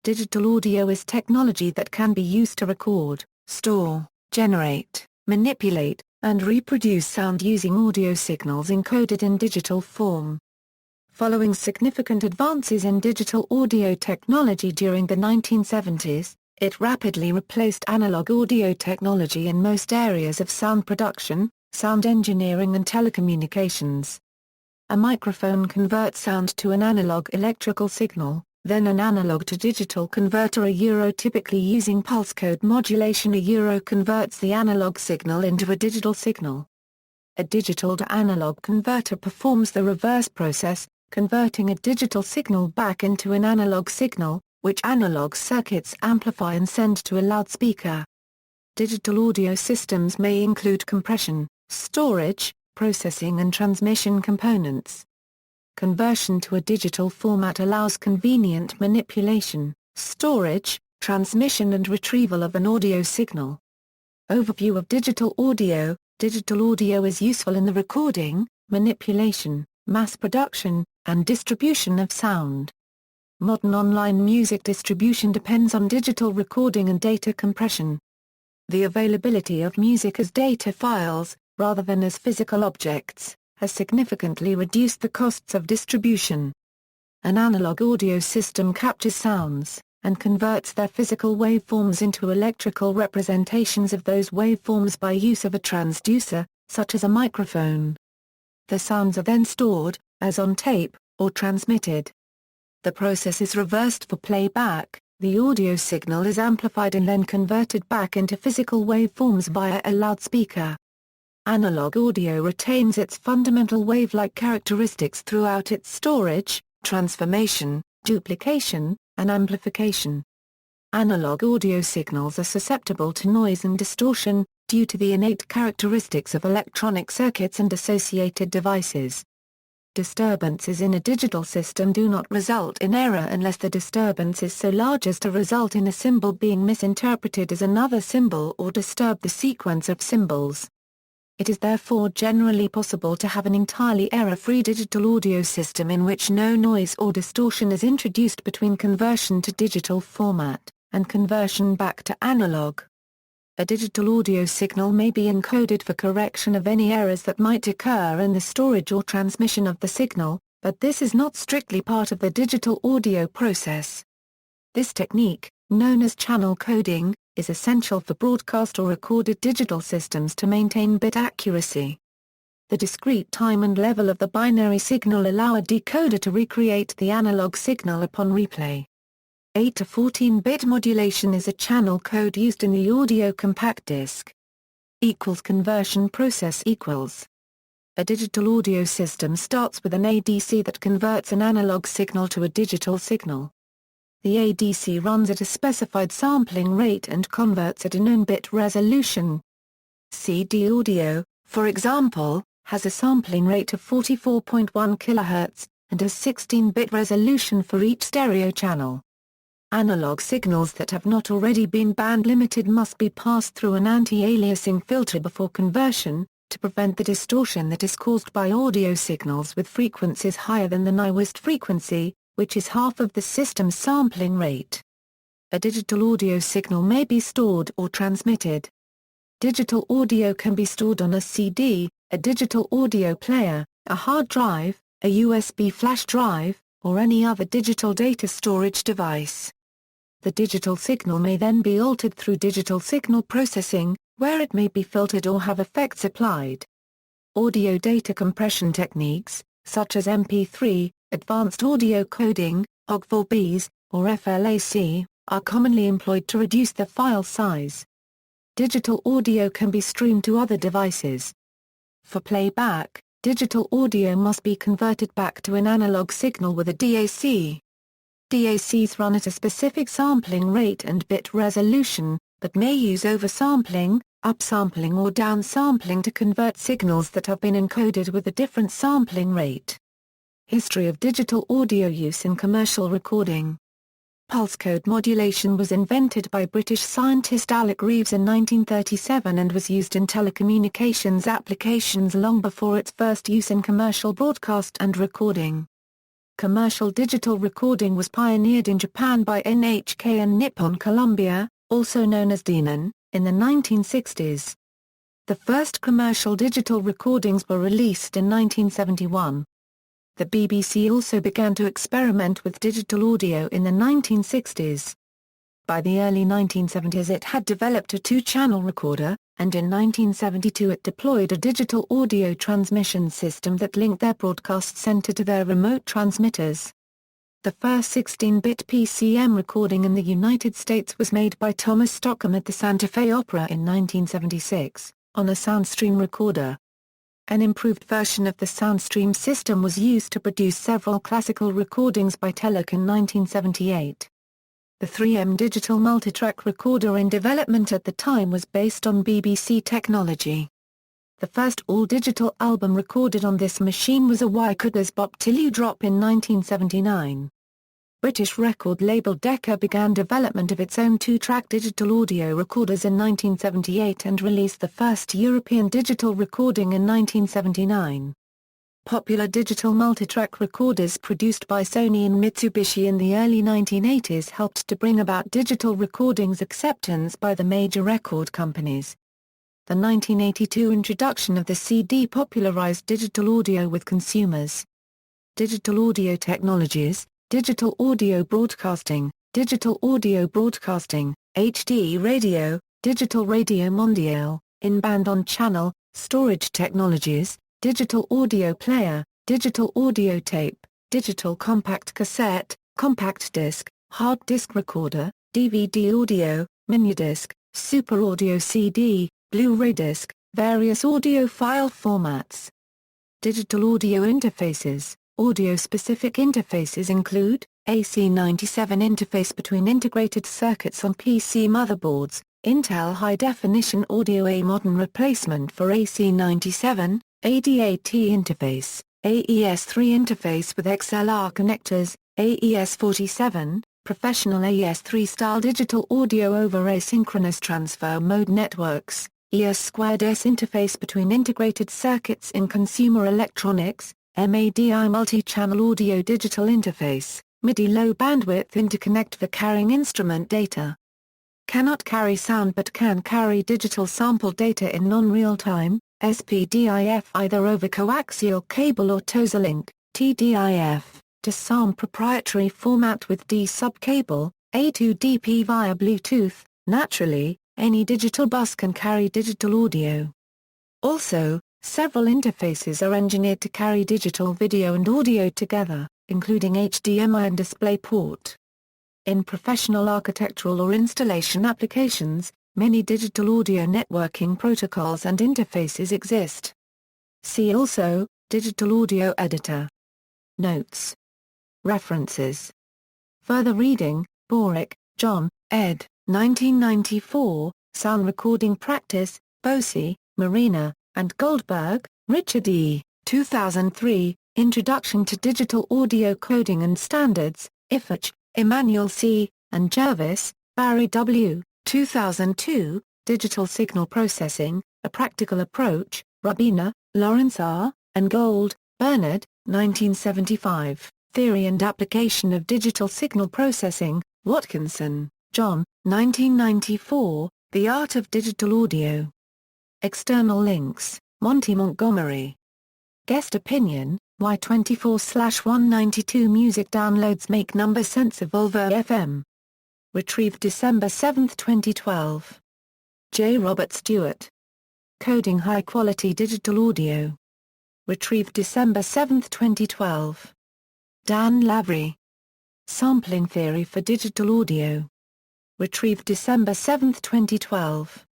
Digital audio is technology that can be used to record, store, generate, manipulate, and reproduce sound using audio signals encoded in digital form. Following significant advances in digital audio technology during the 1970s, it rapidly replaced analog audio technology in most areas of sound production, sound engineering and telecommunications. A microphone converts sound to an analog electrical signal, then an analog to digital converter typically using pulse code modulation converts the analog signal into a digital signal. A digital to analog converter performs the reverse process, converting a digital signal back into an analog signal, which analog circuits amplify and send to a loudspeaker. Digital audio systems may include compression, storage, processing and transmission components. Conversion to a digital format allows convenient manipulation, storage, transmission and retrieval of an audio signal. Overview of digital audio. Digital audio is useful in the recording, manipulation, mass production, and distribution of sound. Modern online music distribution depends on digital recording and data compression. The availability of music as data files, rather than as physical objects, has significantly reduced the costs of distribution. An analog audio system captures sounds, and converts their physical waveforms into electrical representations of those waveforms by use of a transducer, such as a microphone. The sounds are then stored, as on tape, or transmitted. The process is reversed for playback. The audio signal is amplified and then converted back into physical waveforms via a loudspeaker. Analog audio retains its fundamental wave-like characteristics throughout its storage, transformation, duplication, and amplification. Analog audio signals are susceptible to noise and distortion, due to the innate characteristics of electronic circuits and associated devices. Disturbances in a digital system do not result in error unless the disturbance is so large as to result in a symbol being misinterpreted as another symbol or disturb the sequence of symbols. It is therefore generally possible to have an entirely error-free digital audio system in which no noise or distortion is introduced between conversion to digital format, and conversion back to analog. A digital audio signal may be encoded for correction of any errors that might occur in the storage or transmission of the signal, but this is not strictly part of the digital audio process. This technique, known as channel coding, is essential for broadcast or recorded digital systems to maintain bit accuracy. The discrete time and level of the binary signal allow a decoder to recreate the analog signal upon replay. 8 to 14-bit modulation is a channel code used in the audio compact disc. Conversion process equals. A digital audio system starts with an ADC that converts an analog signal to a digital signal. The ADC runs at a specified sampling rate and converts at a known bit resolution. CD audio, for example, has a sampling rate of 44.1 kHz, and has 16-bit resolution for each stereo channel. Analog signals that have not already been band-limited must be passed through an anti-aliasing filter before conversion, to prevent the distortion that is caused by audio signals with frequencies higher than the Nyquist frequency, which is half of the system's sampling rate. A digital audio signal may be stored or transmitted. Digital audio can be stored on a CD, a digital audio player, a hard drive, a USB flash drive, or any other digital data storage device. The digital signal may then be altered through digital signal processing, where it may be filtered or have effects applied. Audio data compression techniques, such as MP3, advanced audio coding, OGG4Bs, or FLAC, are commonly employed to reduce the file size. Digital audio can be streamed to other devices. For playback, digital audio must be converted back to an analog signal with a DAC. DACs run at a specific sampling rate and bit resolution, but may use oversampling, upsampling or downsampling to convert signals that have been encoded with a different sampling rate. History of digital audio use in commercial recording. Pulse code modulation was invented by British scientist Alec Reeves in 1937 and was used in telecommunications applications long before its first use in commercial broadcast and recording. Commercial digital recording was pioneered in Japan by NHK and Nippon Columbia, also known as Denon, in the 1960s. The first commercial digital recordings were released in 1971. The BBC also began to experiment with digital audio in the 1960s. By the early 1970s it had developed a two-channel recorder, and in 1972 it deployed a digital audio transmission system that linked their broadcast center to their remote transmitters. The first 16-bit PCM recording in the United States was made by Thomas Stockham at the Santa Fe Opera in 1976, on a SoundStream recorder. An improved version of the SoundStream system was used to produce several classical recordings by Telek in 1978. The 3M digital multitrack recorder in development at the time was based on BBC technology. The first all-digital album recorded on this machine was a Wyckotters Bop Till You Drop in 1979. British record label Decca began development of its own two-track digital audio recorders in 1978 and released the first European digital recording in 1979. Popular digital multitrack recorders produced by Sony and Mitsubishi in the early 1980s helped to bring about digital recordings acceptance by the major record companies. The 1982 introduction of the CD popularized digital audio with consumers. Digital audio technologies, digital audio broadcasting, HD radio, digital radio mondiale, in-band on-channel, storage technologies, digital audio player, digital audio tape, digital compact cassette, compact disc, hard disk recorder, DVD audio, minidisc, super audio CD, Blu-ray disc, various audio file formats. Digital audio interfaces. Audio-specific interfaces include, AC97 interface between integrated circuits on PC motherboards, Intel high-definition audio a modern replacement for AC97, ADAT interface, AES3 interface with XLR connectors, AES47, professional AES3 style digital audio over asynchronous transfer mode networks, ES2S interface between integrated circuits in consumer electronics, MADI multi-channel audio digital interface, MIDI low bandwidth interconnect for carrying instrument data. Cannot carry sound but can carry digital sample data in non-real time, SPDIF either over coaxial cable or TOSA-link, TDIF, to SAM proprietary format with D-sub cable, A2DP via Bluetooth. Naturally, any digital bus can carry digital audio. Also, several interfaces are engineered to carry digital video and audio together, including HDMI and DisplayPort. In professional architectural or installation applications, many digital audio networking protocols and interfaces exist. See also, Digital Audio Editor. Notes. References. Further reading, Borick, John, ed. 1994, Sound Recording Practice, Bosey, Marina, and Goldberg, Richard E., 2003, Introduction to Digital Audio Coding and Standards, IFACH, Emmanuel C., and Jervis, Barry W., 2002, Digital Signal Processing, A Practical Approach, Rabina, Lawrence R., and Gold, Bernard, 1975, Theory and Application of Digital Signal Processing, Watkinson, John, 1994, The Art of Digital Audio. External links, Monty Montgomery. Guest opinion, Why 24/192 music downloads make number sense of Volvo FM. Retrieved December 7, 2012. J. Robert Stewart. Coding High-Quality Digital Audio. Retrieved December 7, 2012. Dan Lavery. Sampling Theory for Digital Audio. Retrieved December 7, 2012.